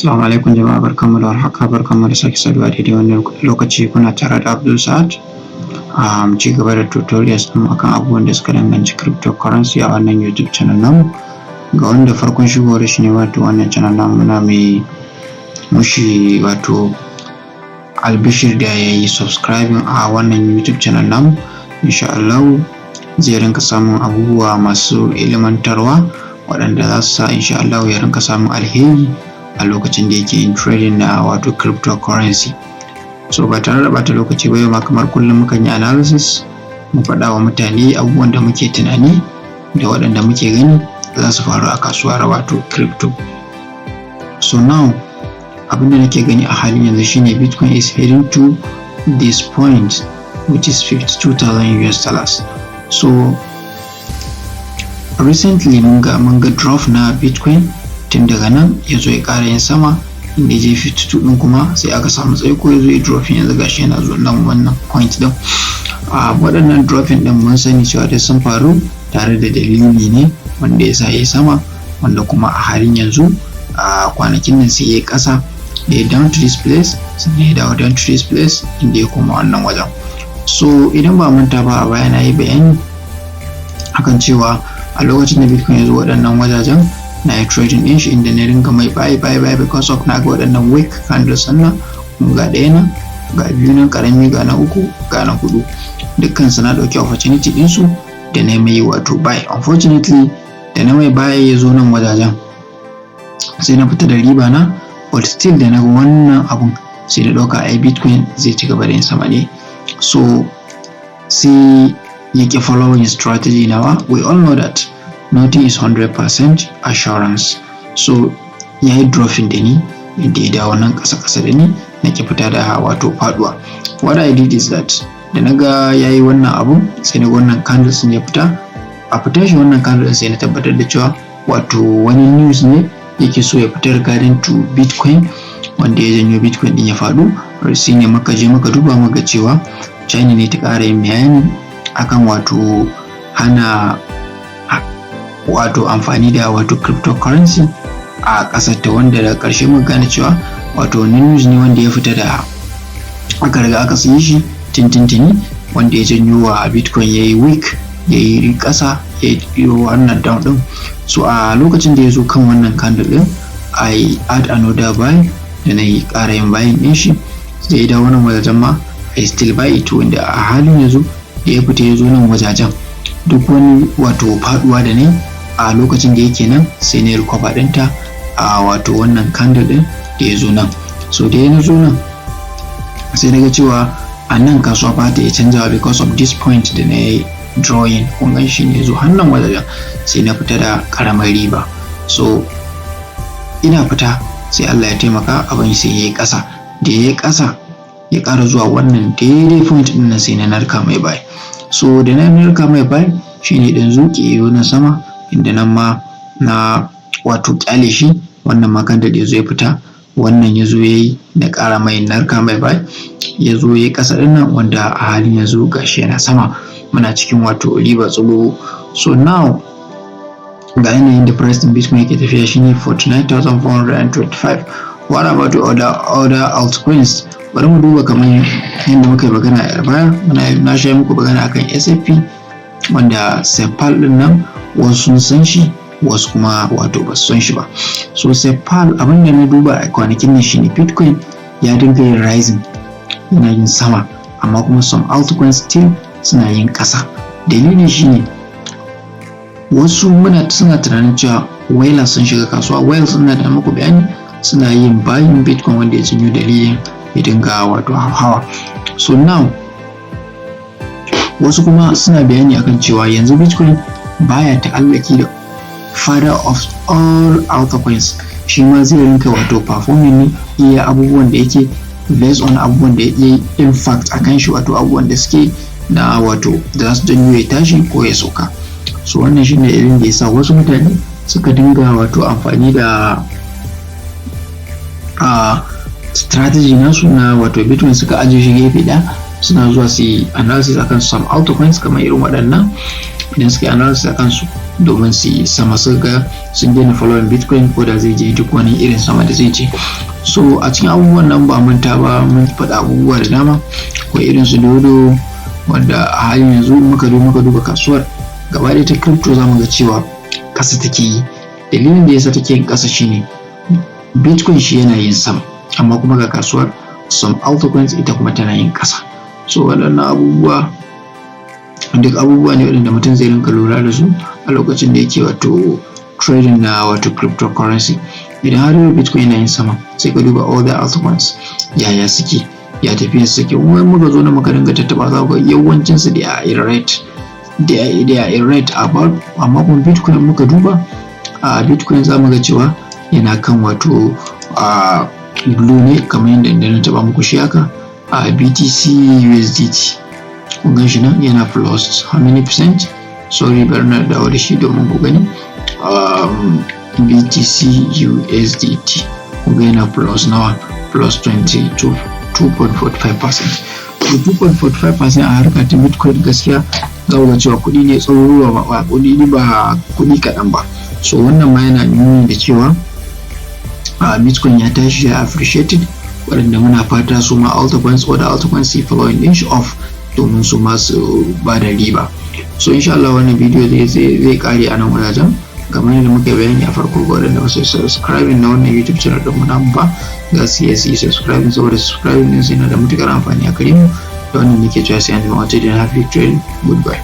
Assalamu alaikum jama'a, barkanmu da warhaka, barkanmu da sake saduwa daidai wannan lokaci. Kuna tare da Abdul Saad mu ci gaba da tutorials ɗin akan abubuwan da suka danganci cryptocurrency a wannan YouTube channel namu. Ga wanda farkon shigowar shi ne wato wannan channel namu, muna mai mushi wato albishir da ya yi subscribing a wannan YouTube channel namu. Insha Allah zai rinka samun abubuwa masu ilimantarwa waɗanda za su sa insha Allah ya rinka samun alheri a lokacin da yake yin trading na wato cryptocurrency. So ba tare da bata lokaci ba, yau ma kamar kullum mukan yi analysis, mu faɗa wa mutane abubuwan da muke tunani da waɗanda muke gani za su faru a kasuwar wato crypto. So now abin da nake gani a halin yanzu shine Bitcoin is heading to this point which is $52,000. So recently mun ga drop na Bitcoin tun daga nan ya zo ya ƙara yin sama, inda ya je 52 ɗin kuma sai aka samu tsaiko ya zo ya dropping, yanzu gashi yana zo nan wannan point ɗin. Waɗannan dropping ɗin mun sani cewa da sun faru tare da dalili ne wanda ya sa ya sama, wanda kuma a halin yanzu a kwanakin nan sai ya ƙasa da ya down to this place, sannan ya dawo down to this place inda ya koma wannan wajen. So idan ba manta ba, a baya na yi bayani akan cewa a lokacin da Bitcoin ya zo waɗannan wajajen na yi trading ɗin shi, inda na ringa mai buy because of na ga waɗannan weak candles sannan ga ɗaya nan, ga biyu nan ƙarami, ga na uku, ga na hudu, dukkan su na ɗauki opportunity ɗinsu da na mai wato buy. Unfortunately da na mai buy ya zo nan wajajen sai na fita da riba na, but still da na ga wannan abun sai da ɗauka ai Bitcoin zai ci gaba da yin sama ne. So sai yake following strategy nawa. We all know that nothing is 100% assurance. So ya yi dropping da ni, inda ya dawo nan ƙasa-ƙasa da ni, na ke fita da wato faduwa. What I did is that da na ga ya yi wannan abu, sai na ga wannan candle sun ya fita. A fitar shi wannan candle sai na tabbatar da cewa wato wani news ne yake so ya fitar regarding to Bitcoin, wanda ya janyo Bitcoin din ya faɗo. Sai ne muka je muka duba muka cewa China ne ta ƙara yin bayani akan wato hana wato amfani da wato cryptocurrency a ƙasar ta, wanda daga ƙarshe muka gane cewa wato news ne wanda ya fita da aka riga aka siye shi tintintini, wanda ya janyo wa Bitcoin ya yi weak, ya yi ƙasa, ya yi wannan down ɗin. So a lokacin da ya zo kan wannan candle ɗin, I add another buy da na yi ƙara yin buying ɗin shi, sai ya dawo nan wajajen ma I still buy it, wanda a halin yanzu da ya fita ya zo nan wajajen duk wani wato faduwa da ne a lokacin da yake nan sai na recover ɗinta a wato wannan candle ɗin da ya zo nan. So da ya zo nan sai na ga cewa a nan kasuwa ba ta iya canjawa because of this point da na yi drawing, kun gan shi ne zo hannun wajajen, sai na fita da karamar riba. So ina fita sai Allah ya taimaka, abin sai ya yi ƙasa, da ya yi ƙasa ya ƙara zuwa wannan daidai point ɗin nan sai na narka mai buy. So da na narka mai buy shine ɗan zuƙi yayo na sama, inda nan ma na wato ƙyale shi, wannan ma kan da ya zo ya fita, wannan ya zo ya yi na ƙara mai narka mai buy, ya zo ya yi ƙasa ɗin nan, wanda a halin yanzu gashi yana sama, muna cikin wato riba tsubo. So now ga yanayin da price ɗin Bitcoin yake tafiya shine 49,425. What about other altcoins? Bari mu duba kamar yadda muka yi magana a baya, na sha muku magana akan SFP, wanda SafePal din nan wasu sun san shi, wasu kuma wato ba su san shi ba. So SafePal abin da na duba a kwanakin nan shine Bitcoin ya dinga yin rising, yana yin sama, amma kuma some altcoins still suna yin ƙasa. Dalilin shine wasu suna tunanin cewa whales sun shiga kasuwa. Whales suna da muku bayani, suna yin buying Bitcoin, wanda ya janyo dalilin ya dinga wato hawa. So now wasu kuma suna bayani akan cewa yanzu Bitcoin baya ta'allaki da father of all altcoins, shi ma zai rinka wato performing ne iya abubuwan da yake based on abubuwan da yake impact akan shi, wato abubuwan da suke na wato da za su janyo ya tashi ko ya sauka. So wannan shine irin da yasa wasu mutane suka dinga wato amfani da strategy nasu na wato Bitcoin, suka ajiye shi gefe ɗaya, suna zuwa su yi analysis akan some altcoins kamar irin waɗannan. Idan suka yi analysis akan su domin su yi sama, su ga sun daina following bitcoin ko da zai je duk wani irin sama da zai je. So a cikin abubuwan nan ba manta ba mun faɗa abubuwa da dama, akwai irin su dodo wanda a halin yanzu muka duba kasuwar gaba ɗaya ta crypto zamu ga cewa ƙasa take yi. Dalilin da yasa take yin ƙasa shine bitcoin shi yana yin sama, amma kuma ga kasuwar some altcoins ita kuma tana yin ƙasa. So waɗannan abubuwa duk abubuwa ne waɗanda mutum zai rinka lura da su a lokacin da yake wato trading na wato cryptocurrency. Idan har yau bitcoin yana yin sama, sai ka duba all the altcoins yaya suke, ya tafiyar suke. Kuma muka zo na muka dinga tattaba za ku ga yawancin su da in rate about, amma kuma bitcoin muka duba a bitcoin za mu ga cewa yana kan wato blue ne kamar yadda na taba muku shi haka a BTC USDT. Kun gan shi nan yana plus how many percent? Sorry, bari na dawo da shi domin ku gani. BTC USDT kun ga yana plus nawa? Plus 2.45%. 2.45% a harkar ta bitcoin gaskiya za ku ga cewa kuɗi ne tsaruruwa, ba kuɗi kaɗan ba. So wannan ma yana nuni da cewa bitcoin ya tashi ya appreciated, waɗanda muna fata su ma altcoins su following din shi off domin su ma su ba da riba. So insha Allah wannan bidiyo zai kare a nan wajen, kamar yadda muka bayani a farko ga waɗanda ba su subscribing na wannan YouTube channel ɗin mu namu ba, za su iya su yi subscribing, saboda subscribing din yana da matukar amfani a gare mu. Da wannan nake cewa sai an jima, wata da happy trading, goodbye.